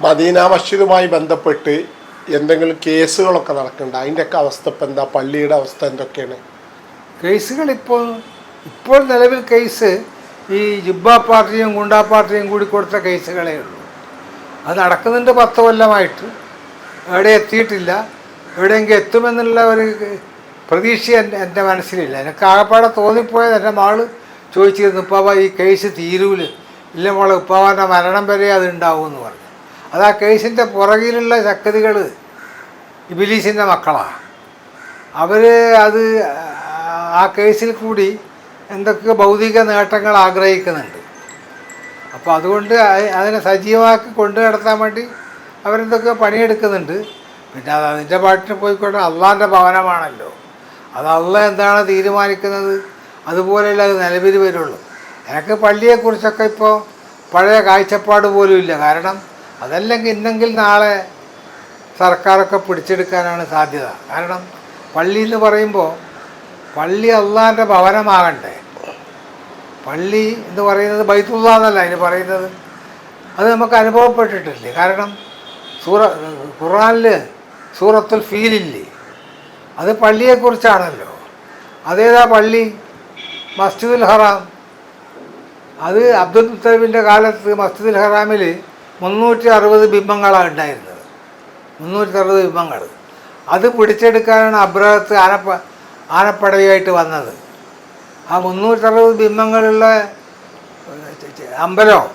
Medina മസ്ജിദുമായി ബന്ധപ്പെട്ട് എന്തെങ്കിലും കേസുകളൊക്കെ നടക്കുന്നുണ്ട്? അതിൻ്റെയൊക്കെ അവസ്ഥ ഇപ്പം എന്താ? പള്ളിയുടെ അവസ്ഥ എന്തൊക്കെയാണ്? കേസുകൾ ഇപ്പോൾ നിലവിൽ കേസ് ഈ ജുബ്ബ പാർട്ടിയും ഗുണ്ടാ പാർട്ടിയും കൂടി കൊടുത്ത കേസുകളേ ഉള്ളൂ. അത് നടക്കുന്നുണ്ട് 10 കൊല്ലമായിട്ട്. എവിടെ എത്തിയിട്ടില്ല. എവിടെയെങ്കിലും എത്തുമെന്നുള്ള ഒരു പ്രതീക്ഷ എൻ്റെ മനസ്സിലില്ല. എനിക്ക് ആകപ്പാടെ തോന്നിപ്പോയത് എൻ്റെ മകൾ ചോദിച്ചിരുന്നു, ഉപ്പാവ ഈ കേസ് തീരൂല. ഇല്ല മോളെ, ഉപ്പാവാൻ്റെ മരണം വരെ അത് ഉണ്ടാവും എന്ന് പറഞ്ഞു. അത് ആ കേസിൻ്റെ പുറകിലുള്ള ശക്തികൾ ഇബിലീസിൻ്റെ മക്കളാണ്. അവർ അത് ആ കേസിൽ കൂടി എന്തൊക്കെ ഭൗതിക നേട്ടങ്ങൾ ആഗ്രഹിക്കുന്നുണ്ട്. അപ്പോൾ അതുകൊണ്ട് അതിനെ സജീവമാക്കി കൊണ്ടു നടത്താൻ വേണ്ടി അവരെന്തൊക്കെ പണിയെടുക്കുന്നുണ്ട്. പിന്നെ അത് അതിൻ്റെ പാട്ടിന് പോയിക്കൊണ്ട് അള്ളാൻ്റെ ഭവനമാണല്ലോ. അത് അള്ളാഹ് എന്താണ് തീരുമാനിക്കുന്നത് അതുപോലെയല്ല അത് നിലവിൽ വരുള്ളൂ. എനിക്ക് പള്ളിയെക്കുറിച്ചൊക്കെ ഇപ്പോൾ പഴയ കാഴ്ചപ്പാട് പോലും ഇല്ല. കാരണം അതല്ലെങ്കിൽ ഇന്നെങ്കിൽ നാളെ സർക്കാരൊക്കെ പിടിച്ചെടുക്കാനാണ് സാധ്യത. കാരണം പള്ളി എന്ന് പറയുമ്പോൾ പള്ളി അള്ളാൻ്റെ ഭവനമാകണ്ടേ. പള്ളി എന്ന് പറയുന്നത് ബൈത്തുള്ള എന്നല്ല അതിന് പറയുന്നത്. അത് നമുക്ക് അനുഭവപ്പെട്ടിട്ടില്ലേ. കാരണം ഖുർആനിൽ സൂറത്തുൽ ഫീലില്ലേ, അത് പള്ളിയെക്കുറിച്ചാണല്ലോ. അതേതാ പള്ളി? മസ്ജിദുൽ ഹറാം. അത് അബ്ദുൽ മുത്തലിബിൻ്റെ കാലത്ത് മസ്ജിദുൽ ഹറാമിൽ 360 ബിംബങ്ങളാണ് ഉണ്ടായിരുന്നത്. 360 ബിംബങ്ങൾ. അത് പിടിച്ചെടുക്കാനാണ് അബ്രഹത്ത് ആനപ്പടയായിട്ട് വന്നത്. ആ 360 ബിംബങ്ങളുള്ള അമ്പലം,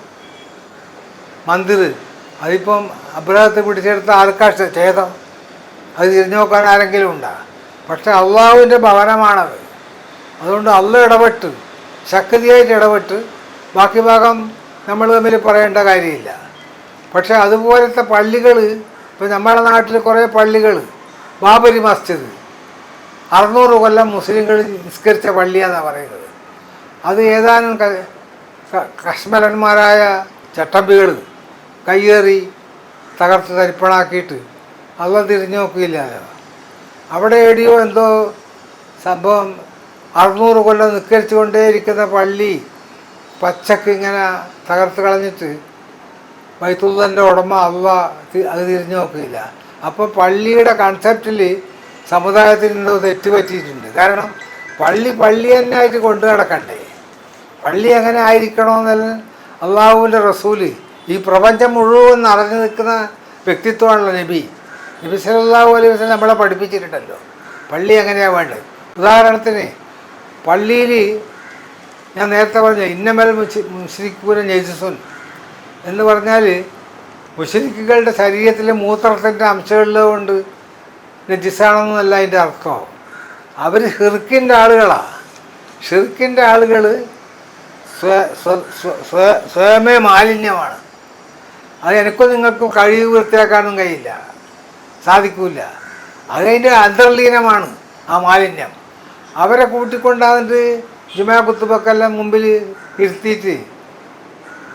മന്ദിർ, അതിപ്പം അബ്രഹത്ത് പിടിച്ചെടുത്ത ആർക്കാ ഛേദം? അത് തിരിഞ്ഞു നോക്കാൻ ആരെങ്കിലും ഉണ്ടാ? പക്ഷെ അള്ളാഹുവിൻ്റെ ഭവനമാണത്. അതുകൊണ്ട് അള്ളാഹ് ഇടപെട്ട്, ശക്തിയായിട്ട് ഇടപെട്ട്, ബാക്കി ഭാഗം നമ്മൾ തമ്മിൽ പറയേണ്ട കാര്യമില്ല. പക്ഷെ അതുപോലത്തെ പള്ളികൾ ഇപ്പോൾ നമ്മുടെ നാട്ടിൽ കുറേ പള്ളികൾ, ബാബരി മസ്ജിദ് 600 കൊല്ലം മുസ്ലിങ്ങൾ നിസ്കരിച്ച പള്ളിയാണെന്നാണ് പറയുന്നത്. അത് ഏതാനും കശ്മലന്മാരായ ചട്ടമ്പികൾ കയ്യേറി തകർത്ത് തരിപ്പണാക്കിയിട്ട് അള്ളാഹ് തിരിഞ്ഞു നോക്കിയില്ല. അവിടെ എവിടെയോ എന്തോ സംഭവം 600 കൊല്ലം നിസ്കരിച്ചു കൊണ്ടേയിരിക്കുന്ന പള്ളി പച്ചക്ക് ഇങ്ങനെ തകർത്ത് കളഞ്ഞിട്ട് ബൈത്തുള്ളാഹിൻ്റെ ഉടമ അള്ളാഹ് അത് തിരിഞ്ഞു നോക്കിയില്ല. അപ്പോൾ പള്ളിയുടെ കൺസെപ്റ്റിൽ സമുദായത്തിൽ എന്തോ തെറ്റ് പറ്റിയിട്ടുണ്ട്. കാരണം പള്ളി തന്നെ ആയിട്ട് കൊണ്ടു നടക്കണ്ടേ. പള്ളി എങ്ങനെ ആയിരിക്കണമെന്നല്ല അള്ളാഹുവിൻ്റെ റസൂല് ഈ പ്രപഞ്ചം മുഴുവൻ നിറഞ്ഞു നിൽക്കുന്ന വ്യക്തിത്വമാണല്ലോ നബി സല്ലല്ലാഹു അലൈഹി വസല്ലം നമ്മളെ പഠിപ്പിച്ചിട്ടുണ്ടല്ലോ പള്ളി എങ്ങനെയാണ് വേണ്ടത്. ഉദാഹരണത്തിന് പള്ളിയിൽ ഞാൻ നേരത്തെ പറഞ്ഞു ഇന്നമൽ മുശ്രിക്കൂന നജസുൻ എന്ന് പറഞ്ഞാൽ മുശ്രിക്കുകളുടെ ശരീരത്തിലെ മൂത്രത്തിൻ്റെ അംശമുള്ളതുകൊണ്ട് നജിസാണെന്നല്ല അതിൻ്റെ അർത്ഥം. അവർ ഷിർക്കിൻ്റെ ആളുകളാണ്. ഷിർക്കിൻ്റെ ആളുകൾ സ്വയമേ മാലിന്യമാണ്. അത് എനിക്കും നിങ്ങൾക്കും കഴിവ് വൃത്തിയാക്കാനും കഴിയില്ല, സാധിക്കില്ല. അതതിൻ്റെ അന്തർലീനമാണ് ആ മാലിന്യം. അവരെ കൂട്ടിക്കൊണ്ടാന്നിട്ട് ജുമാ കുത്തുബക്കെല്ലാം മുമ്പിൽ ഇരുത്തിയിട്ട്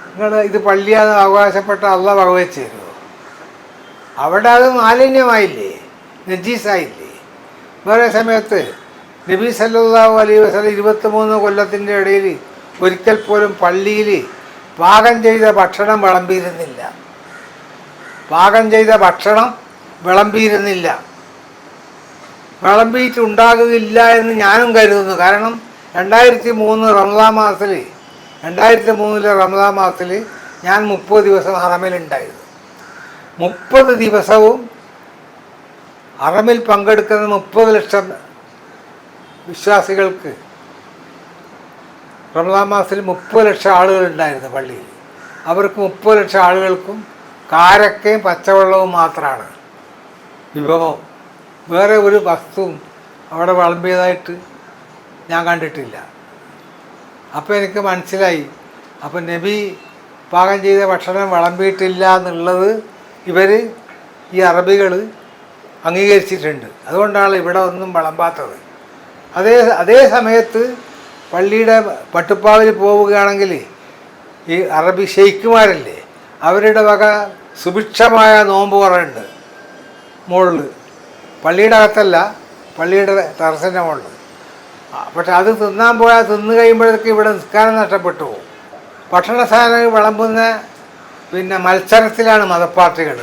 നിങ്ങൾ ഇത് പള്ളിയാന്ന് അവകാശപ്പെട്ട അള്ളാഹ് വകവെച്ച് തരുമോ? അവിടെ അത് മാലിന്യമായില്ലേ, നജീസായില്ലേ. വേറെ സമയത്ത് നബി സല്ലല്ലാഹു അലൈഹി വസല്ലം 23 കൊല്ലത്തിൻ്റെ ഇടയിൽ ഒരിക്കൽ പോലും പള്ളിയിൽ പാകം ചെയ്ത ഭക്ഷണം വിളമ്പിയിരുന്നില്ല. പാകം ചെയ്ത ഭക്ഷണം വിളമ്പിയിരുന്നില്ല. വിളമ്പിയിട്ടുണ്ടാകുകയില്ല എന്ന് ഞാനും കരുതുന്നു. കാരണം 2003 റമദാൻ മാസത്തിൽ ഞാൻ 30 ദിവസം ഹറമിലുണ്ടായിരുന്നു. 30 ദിവസവും ഹറമിൽ പങ്കെടുക്കുന്ന 30 ലക്ഷം വിശ്വാസികൾക്ക് റമദാൻ മാസത്തിൽ 30 ലക്ഷം ആളുകളുണ്ടായിരുന്നു പള്ളിയിൽ. അവർക്ക് 30 ലക്ഷം ആളുകൾക്കും കാരക്കയും പച്ചവെള്ളവും മാത്രമാണ് വിഭവം. വേറെ ഒരു വസ്തുവും അവിടെ വിളമ്പിയതായിട്ട് ഞാൻ കണ്ടിട്ടില്ല. അപ്പോൾ എനിക്ക് മനസ്സിലായി, അപ്പം നബി പാകം ചെയ്ത ഭക്ഷണം വിളമ്പിയിട്ടില്ല എന്നുള്ളത് ഈ അറബികൾ അംഗീകരിച്ചിട്ടുണ്ട്. അതുകൊണ്ടാണ് ഇവിടെ ഒന്നും വിളമ്പാത്തത്. അതേ സമയത്ത് പള്ളിയുടെ പട്ടുപ്പാവിൽ പോവുകയാണെങ്കിൽ ഈ അറബി ഷെയ്ഖുമാരല്ലേ, അവരുടെ വക സുഭിക്ഷമായ നോമ്പ് പറയുന്നുണ്ട് മുകളിൽ, പള്ളിയുടെ അകത്തല്ല, പള്ളിയുടെ ടെറസിൻ്റെ മുകളിൽ. പക്ഷെ അത് തിന്നാൻ പോയാൽ തിന്നു കഴിയുമ്പോഴേക്ക് ഇവിടെ നിസ്കാരം നഷ്ടപ്പെട്ടു പോകും. ഭക്ഷണ സാധനങ്ങൾ വിളമ്പുന്ന പിന്നെ മത്സരത്തിലാണ് മതപ്പാർട്ടികൾ.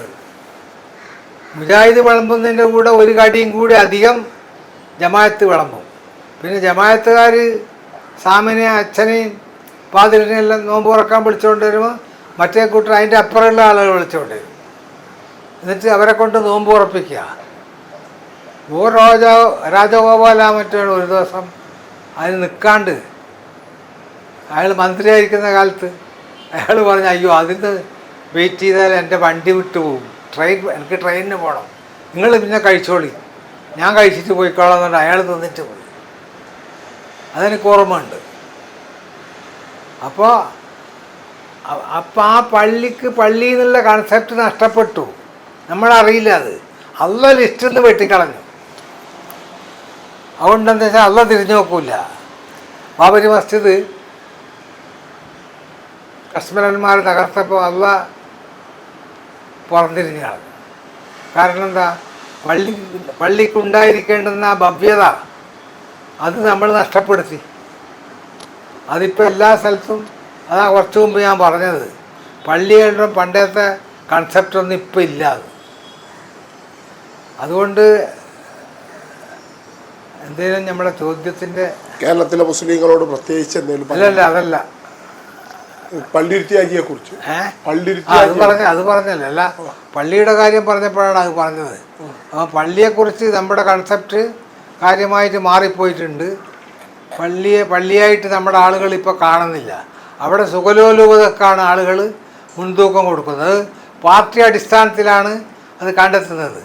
മുജാഹിദ് വിളമ്പുന്നതിൻ്റെ കൂടെ ഒരു കടിയും കൂടി അധികം ജമാഅത്ത് വിളമ്പും. പിന്നെ ജമാഅത്തുകാർ സാമിനെയും അച്ഛനെയും പാതിരിനെയും എല്ലാം നോമ്പ് തുറക്കാൻ വിളിച്ചുകൊണ്ട് വരുമ്പോൾ മറ്റേ കൂട്ടർ അതിൻ്റെ അപ്പുറമുള്ള ആളുകൾ വിളിച്ചുകൊണ്ട് വരും. എന്നിട്ട് അവരെ കൊണ്ട് നോമ്പ് ഉറപ്പിക്കുക. രാജഗോപാല മറ്റാണ് ഒരു ദിവസം അതിന് നിൽക്കാണ്ട് അയാൾ മന്ത്രിയായിരിക്കുന്ന കാലത്ത് അയാൾ പറഞ്ഞു, അയ്യോ അതിന് വെയിറ്റ് ചെയ്താൽ എൻ്റെ വണ്ടി വിട്ടു പോകും, എനിക്ക് ട്രെയിനിന് പോകണം, നിങ്ങൾ പിന്നെ കഴിച്ചോളി, ഞാൻ കഴിച്ചിട്ട് പോയിക്കോളാം എന്ന് പറഞ്ഞാൽ അയാൾ തിന്നിട്ട് പോയി. അതെനിക്ക് ഓർമ്മയുണ്ട്. അപ്പോൾ ആ പള്ളി എന്നുള്ള കൺസെപ്റ്റ് നഷ്ടപ്പെട്ടു. നമ്മളറിയില്ല, അത് അള്ള ലിസ്റ്റിൽ നിന്ന് വെട്ടിക്കളഞ്ഞു. അതുകൊണ്ടെന്താ വെച്ചാൽ അള്ള തിരിഞ്ഞു നോക്കൂല. ബാബരി മസ്ജിദ് കശ്മീരന്മാർ തകർത്തപ്പോൾ അള്ള പുറംതിരിഞ്ഞു കളഞ്ഞു. കാരണം എന്താ, പള്ളിക്കുണ്ടായിരിക്കേണ്ടുന്ന ആ ഭവ്യത അത് നമ്മൾ നഷ്ടപ്പെടുത്തി. അതിപ്പോൾ എല്ലാ സ്ഥലത്തും, അതാ കുറച്ച് മുമ്പ് ഞാൻ പറഞ്ഞത്, പള്ളികളുടെ പണ്ടത്തെ കൺസെപ്റ്റൊന്നും ഇപ്പം ഇല്ല. അതുകൊണ്ട് എന്തെങ്കിലും നമ്മുടെ ചോദ്യത്തിൻ്റെ കേരളത്തിലെ മുസ്ലിങ്ങളോട് പ്രത്യേകിച്ച് എന്തെങ്കിലും അല്ലല്ല അതല്ല പള്ളിരുത്തിയാക്കിയെ കുറിച്ച് അത് പറഞ്ഞല്ലോ. അല്ല, പള്ളിയുടെ കാര്യം പറഞ്ഞപ്പോഴാണ് അത് പറഞ്ഞത്. അപ്പോൾ പള്ളിയെക്കുറിച്ച് നമ്മുടെ കൺസെപ്റ്റ് കാര്യമായിട്ട് മാറിപ്പോയിട്ടുണ്ട്. പള്ളിയായിട്ട് നമ്മുടെ ആളുകൾ ഇപ്പോൾ കാണുന്നില്ല. അവിടെ സുഖലോലുപതക്കാണ് ആളുകൾ മുൻതൂക്കം കൊടുക്കുന്നത്. പാർട്ടി അടിസ്ഥാനത്തിലാണ് അത് കണ്ടെത്തുന്നത്.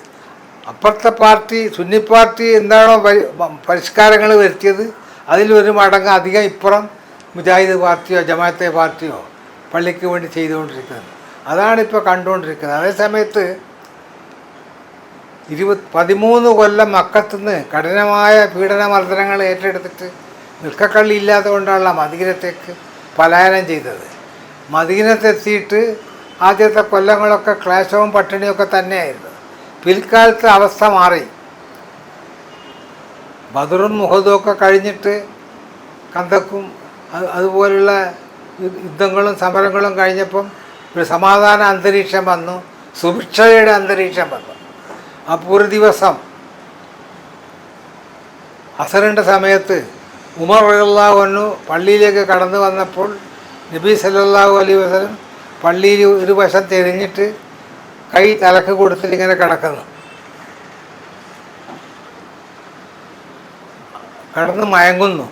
അപ്പുറത്തെ പാർട്ടി, സുന്നി പാർട്ടി എന്താണോ പരിഷ്കാരങ്ങൾ വരുത്തിയത് അതിലൊരു മടങ്ങ് അധികം ഇപ്പുറം മുജാഹിദ് പാർട്ടിയോ ജമാഅത്തെ പാർട്ടിയോ പള്ളിക്ക് വേണ്ടി ചെയ്തുകൊണ്ടിരിക്കുന്നത്. അതാണിപ്പോൾ കണ്ടുകൊണ്ടിരിക്കുന്നത്. അതേസമയത്ത് 13 കൊല്ലം മക്കത്തുനിന്ന് കഠിനമായ പീഡനമർദ്ദനങ്ങൾ ഏറ്റെടുത്തിട്ട് നിൽക്കക്കള്ളി ഇല്ലാതെ കൊണ്ടാണല്ലോ മദീനത്തേക്ക് പലായനം ചെയ്തത്. മദീനത്തെത്തിയിട്ട് ആദ്യത്തെ കൊല്ലങ്ങളൊക്കെ ക്ലേശവും പട്ടിണിയൊക്കെ തന്നെയായിരുന്നു. പിൽക്കാലത്ത് അവസ്ഥ മാറി. ബദറും മുഹദും ഒക്കെ കഴിഞ്ഞിട്ട് കന്തക്കും അതുപോലുള്ള യുദ്ധങ്ങളും സമരങ്ങളും കഴിഞ്ഞപ്പം ഒരു സമാധാന അന്തരീക്ഷം വന്നു, സുഭിക്ഷയുടെ അന്തരീക്ഷം വന്നു. അപ്പോൾ ഒരു ദിവസം അസറിൻ്റെ സമയത്ത് ഉമർ റളിയല്ലാഹു അൻഹു പള്ളിയിലേക്ക് കടന്നു വന്നപ്പോൾ നബി സല്ലല്ലാഹു അലൈഹി വസല്ലം പള്ളിയിൽ ഒരു വശം തിരിഞ്ഞിട്ട് കൈ തലക്ക് കൊടുത്തിട്ട് ഇങ്ങനെ കിടക്കുന്നു. കടന്ന് മയങ്ങുന്നു.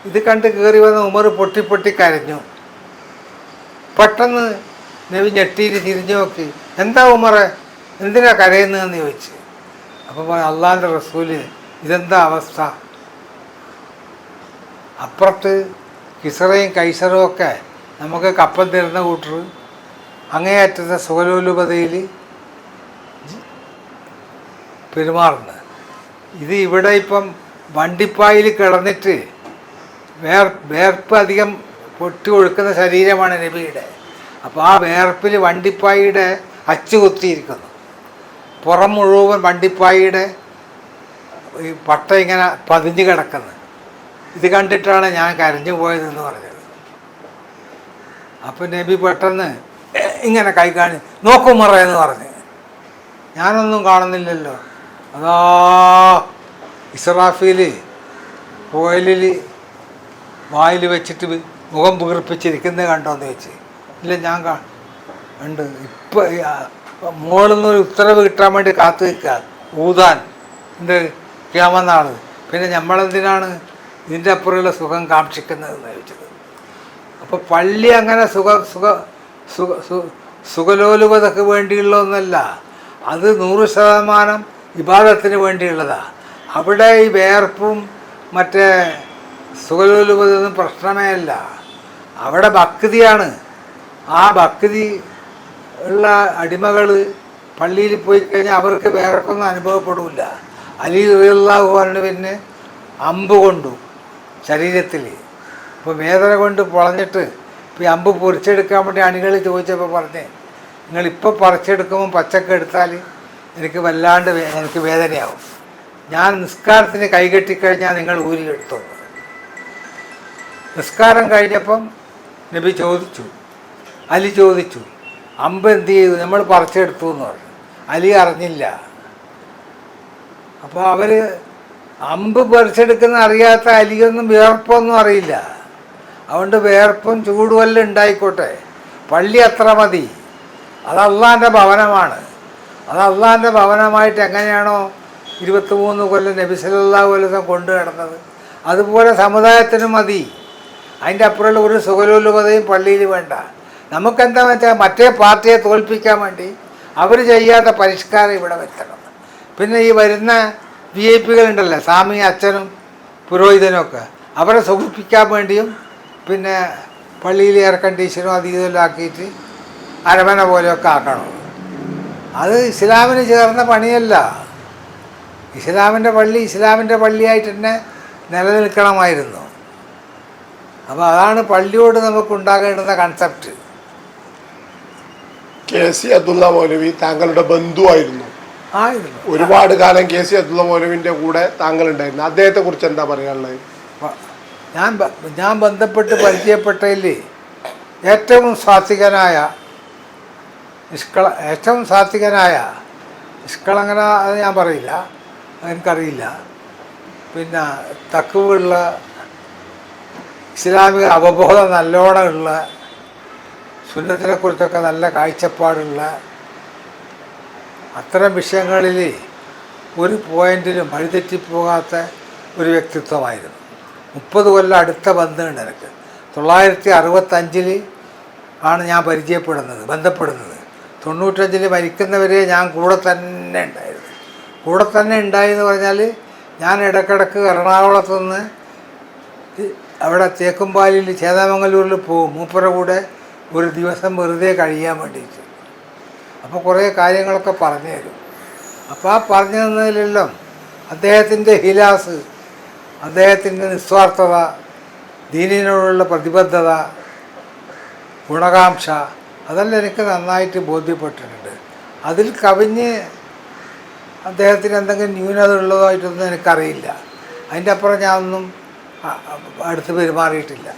ഇത് കണ്ട് കയറി വന്ന ഉമർ പൊട്ടി കരഞ്ഞു. പെട്ടെന്ന് നബി ഞെട്ടിയിട്ട് തിരിഞ്ഞു നോക്കി, എന്താ ഉമറെ, എന്തിനാ കരയുന്നതെന്ന് ചോദിച്ചു. അപ്പോൾ അള്ളാഹിൻ്റെ റസൂല്, ഇതെന്താ അവസ്ഥ? അപ്പുറത്ത് കിസറയും കൈസറും ഒക്കെ നമുക്ക് കപ്പം തരുന്ന കൂട്ടർ അങ്ങേയറ്റത്തെ സുഖലോലുപതയിൽ പെരുമാറുന്നത്. ഇത് ഇവിടെ ഇപ്പം വണ്ടിപ്പായിൽ കിടന്നിട്ട് വേർപ്പ് അധികം പൊട്ടി ഒഴുക്കുന്ന ശരീരമാണ് നബിയുടെ. അപ്പോൾ ആ വേർപ്പിൽ വണ്ടിപ്പായുടെ അച്ചു കുത്തിയിരിക്കുന്നു. പുറം മുഴുവൻ വണ്ടിപ്പായുടെ ഈ പട്ട ഇങ്ങനെ പതിഞ്ഞ് കിടക്കുന്നത്. ഇത് കണ്ടിട്ടാണ് ഞാൻ കരഞ്ഞു പോയതെന്ന് പറഞ്ഞത്. അപ്പം നബി പെട്ടെന്ന് ഇങ്ങനെ കൈ കാണി, നോക്കൂ മറയെന്ന് പറഞ്ഞ്. ഞാനൊന്നും കാണുന്നില്ലല്ലോ. അതാ ഇസ്രാഫീൽ കോയിലിൽ വായിൽ വെച്ചിട്ട് മുഖം വീർപ്പിച്ചിരിക്കുന്നത് കണ്ടോന്ന് വെച്ച്. ഇല്ല, ഞാൻ ഉണ്ട്. ഇപ്പം മോളിൽ നിന്നൊരു ഉത്തരവ് കിട്ടാൻ വേണ്ടി കാത്തു നിൽക്കുക, ഊതാൻ എന്ത് ക്യാമന്നാണ്. പിന്നെ നമ്മളെന്തിനാണ് ഇതിൻ്റെ അപ്പുറമുള്ള സുഖം കാക്ഷിക്കുന്നതെന്ന് ചോദിച്ചത്. അപ്പോൾ പള്ളി അങ്ങനെ സുഖലോലുപതയ്ക്ക് വേണ്ടിയുള്ളതൊന്നല്ല, അത് 100% ഇബാദത്തിന് വേണ്ടിയുള്ളതാണ്. അവിടെ ഈ വേർപ്പും മറ്റേ സുഖലോലുപതൊന്നും പ്രശ്നമേ അല്ല. അവിടെ ഭക്തിയാണ്. ആ ഭക്തി ഉള്ള അടിമകൾ പള്ളിയിൽ പോയി കഴിഞ്ഞാൽ അവർക്ക് വേർക്കൊന്നും അനുഭവപ്പെടില്ല. അലി റളിയല്ലാഹു അൻഹുവിന് അമ്പ് കൊണ്ടു ശരീരത്തിൽ. ഇപ്പോൾ വേദന കൊണ്ട് പൊളഞ്ഞിട്ട് ഇപ്പോൾ ഈ അമ്പ് പൊരിച്ചെടുക്കാൻ വേണ്ടി അണികൾ ചോദിച്ചപ്പോൾ പറഞ്ഞേ, നിങ്ങളിപ്പോൾ പറിച്ചെടുക്കുമ്പോൾ പച്ചക്ക എടുത്താൽ എനിക്ക് വല്ലാണ്ട് എനിക്ക് വേദനയാവും. ഞാൻ നിസ്കാരത്തിന് കൈകെട്ടിക്കഴിഞ്ഞാൽ നിങ്ങൾ ഊരിയെടുത്തു. നിസ്കാരം കഴിഞ്ഞപ്പം നബി ചോദിച്ചു, അലി ചോദിച്ചു, അമ്പ് എന്ത് ചെയ്തു, നമ്മൾ പറിച്ചെടുത്തു എന്ന് പറഞ്ഞു. അലി അറിഞ്ഞില്ല. അപ്പോൾ അവർ അമ്പ് പറിച്ചെടുക്കുന്ന അറിയാത്ത അലിയൊന്നും വിയർപ്പൊന്നും അറിയില്ല. അതുകൊണ്ട് വിയർപ്പും ചൂടുവെല്ലാം ഉണ്ടായിക്കോട്ടെ, പള്ളി അത്ര മതി. അത് അള്ളാൻ്റെ ഭവനമാണ്. അത് അള്ളാൻ്റെ ഭവനമായിട്ട് എങ്ങനെയാണോ 23 കൊല്ലം നബി സല്ലല്ലാഹു അലൈഹി വസല്ലം കൊണ്ടു നടന്നത്, അതുപോലെ സമുദായത്തിന് മതി. അതിൻ്റെ അപ്പുറമുള്ള ഒരു സുഖലോലുപതയും പള്ളിയിൽ വേണ്ട. നമുക്കെന്താണെന്ന് വെച്ചാൽ മറ്റേ പാർട്ടിയെ തോൽപ്പിക്കാൻ വേണ്ടി അവർ ചെയ്യാത്ത പരിഷ്കാരം ഇവിടെ വരുത്തണം. പിന്നെ ഈ വരുന്ന VIP ഉണ്ടല്ലോ, സ്വാമി അച്ഛനും പുരോഹിതനും ഒക്കെ, അവരെ സുഖിപ്പിക്കാൻ വേണ്ടിയും പിന്നെ പള്ളിയിൽ എയർ കണ്ടീഷനും അധികമെല്ലാം ആക്കിയിട്ട് അരമന പോലെയൊക്കെ ആക്കണം. അത് ഇസ്ലാമിന് ചേർന്ന പണിയല്ല. ഇസ്ലാമിൻ്റെ പള്ളി ഇസ്ലാമിൻ്റെ പള്ളിയായിട്ട് തന്നെ നിലനിൽക്കണമായിരുന്നു. അപ്പോൾ അതാണ് പള്ളിയോട് നമുക്കുണ്ടാകേണ്ടുന്ന കൺസെപ്റ്റ്. KC അബ്ദുള്ള മൗലവി താങ്കളുടെ ബന്ധുവായിരുന്നു. ആയിരുന്നു. ഒരുപാട് കാലം KC അബ്ദുള്ള മൗലവിൻ്റെ കൂടെ താങ്കൾ ഉണ്ടായിരുന്നു. അദ്ദേഹത്തെ കുറിച്ച് എന്താ പറയാനുള്ളത്? ഞാൻ ബന്ധപ്പെട്ട് പരിചയപ്പെട്ടതിൽ ഏറ്റവും സാത്വികനായ നിഷ്കളങ്കന അത് ഞാൻ പറയില്ല, എനിക്കറിയില്ല. പിന്നെ തക്കുവുള്ള, ഇസ്ലാമിക അവബോധം നല്ലോണമുള്ള, സുന്നത്തിനെക്കുറിച്ചൊക്കെ നല്ല കാഴ്ചപ്പാടുള്ള, അത്തരം വിഷയങ്ങളിൽ ഒരു പോയിന്റിലും വഴിതെറ്റിപ്പോകാത്ത ഒരു വ്യക്തിത്വമായിരുന്നു. 30 കൊല്ലം അടുത്ത ബന്ധമുണ്ട് എനിക്ക്. 1965 ആണ് ഞാൻ ബന്ധപ്പെടുന്നത്. 95 മരിക്കുന്നവരെ ഞാൻ കൂടെ തന്നെ ഉണ്ടായിരുന്നു. കൂടെ തന്നെ ഉണ്ടായെന്ന് പറഞ്ഞാൽ ഞാൻ ഇടയ്ക്കിടയ്ക്ക് എറണാകുളത്ത് നിന്ന് അവിടെ തേക്കുംപാലിൽ ചേതാമംഗലൂരിൽ പോകും, മൂപ്പര കൂടെ ഒരു ദിവസം വെറുതെ കഴിയാൻ വേണ്ടിയിട്ട്. അപ്പോൾ കുറേ കാര്യങ്ങളൊക്കെ പറഞ്ഞു തരും. അപ്പോൾ ആ പറഞ്ഞു തന്നതിലെല്ലാം അദ്ദേഹത്തിൻ്റെ ഹിലാസ്, അദ്ദേഹത്തിൻ്റെ നിസ്വാർത്ഥത, ദീനിനോടുള്ള പ്രതിബദ്ധത, ഗുണകാംക്ഷ, അതെല്ലാം എനിക്ക് നന്നായിട്ട് ബോധ്യപ്പെട്ടിട്ടുണ്ട്. അതിൽ കവിഞ്ഞ് അദ്ദേഹത്തിന് എന്തെങ്കിലും ന്യൂനത ഉള്ളതായിട്ടൊന്നും എനിക്കറിയില്ല. അതിൻ്റെ അപ്പുറം ഞാനൊന്നും അടുത്ത് പെരുമാറിയിട്ടില്ല.